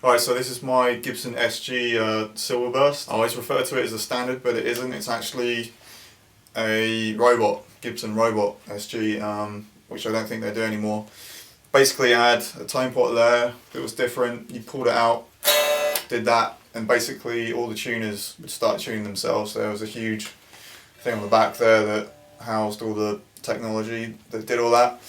Right, so this is my Gibson SG Silverburst. I always refer to it as a standard, but it isn't. It's actually a robot, Gibson robot SG, which I don't think they do anymore. Basically, I had a tone pot there that was different. You pulled it out, did that, and basically all the tuners would start tuning themselves. There was a huge thing on the back there that housed all the technology that did all that,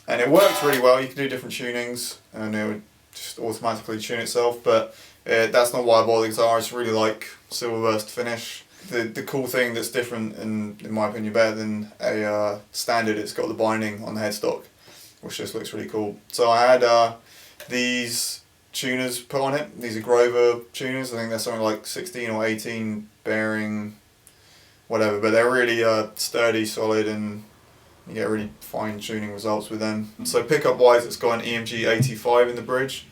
and it worked really well. You could do different tunings, and it would just automatically tune itself, but that's not why I bought the guitar. I just really like Silverburst finish. The cool thing that's different, and in my opinion better than a standard, it's got the binding on the headstock, which just looks really cool. So I had these tuners put on it. These are Grover tuners. I think they're something like 16 or 18 bearing, whatever, but they're really sturdy, solid, and you get really fine tuning results with them. So pickup wise, it's got an EMG 85 in the bridge,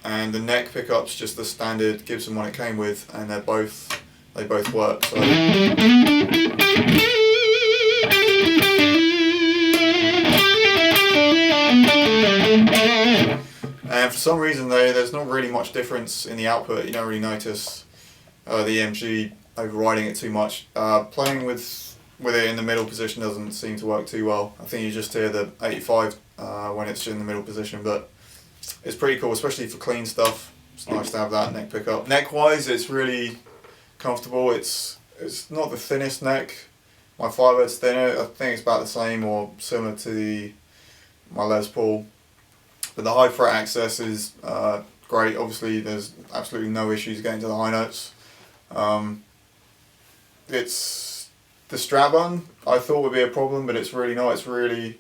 and the neck pickup's just the standard Gibson one it came with, and they both work. So and for some reason there's not really much difference in the output. You don't really notice the EMG overriding it too much. Playing with it in the middle position doesn't seem to work too well. I think you just hear the 85 when it's in the middle position, but it's pretty cool, especially for clean stuff. It's nice to have that neck pickup. Neck wise, it's really comfortable. It's not the thinnest neck. My Firebird's thinner. I think it's about the same or similar to my Les Paul. But the high fret access is great. Obviously there's absolutely no issues getting to the high notes. It's the strap button I thought would be a problem, but it's really not. It's really,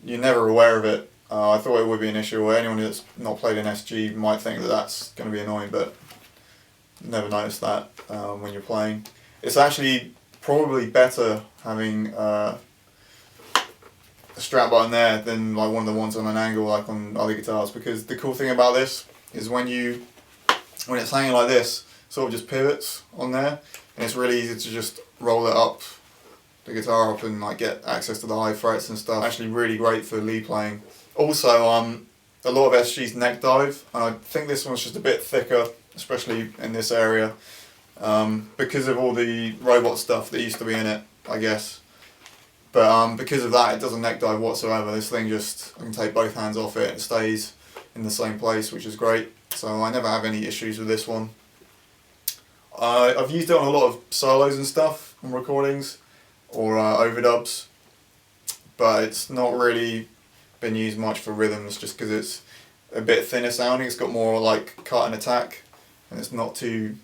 you're never aware of it. I thought it would be an issue, or anyone that's not played an SG might think that that's going to be annoying, but never noticed that when you're playing. It's actually probably better having a strap button there than like one of the ones on an angle like on other guitars, because the cool thing about this is when it's hanging like this, it sort of just pivots on there, and it's really easy to just roll it up, the guitar up, and like get access to the high frets and stuff. Actually really great for lead playing. Also, a lot of SG's neck dive, and I think this one's just a bit thicker, especially in this area, because of all the robot stuff that used to be in it, I guess. But because of that, it doesn't neck dive whatsoever. This thing just, I can take both hands off it, it stays in the same place, which is great. So I never have any issues with this one. I've used it on a lot of solos and stuff on recordings, or overdubs, but it's not really been used much for rhythms, just because it's a bit thinner sounding. It's got more like cut and attack, and it's not too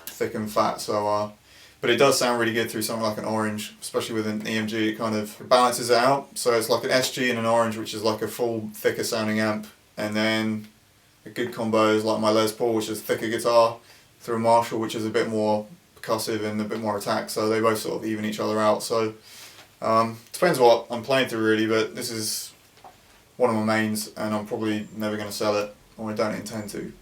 thick and fat. So, but it does sound really good through something like an orange, especially with an EMG. It kind of balances it out. So it's like an SG and an orange, which is like a full thicker sounding amp, and then a good combo is like my Les Paul, which is thicker guitar, through a Marshall, which is a bit more percussive and a bit more attack, so they both sort of even each other out. So depends what I'm playing through really, but this is one of my mains, and I'm probably never going to sell it, or I don't intend to.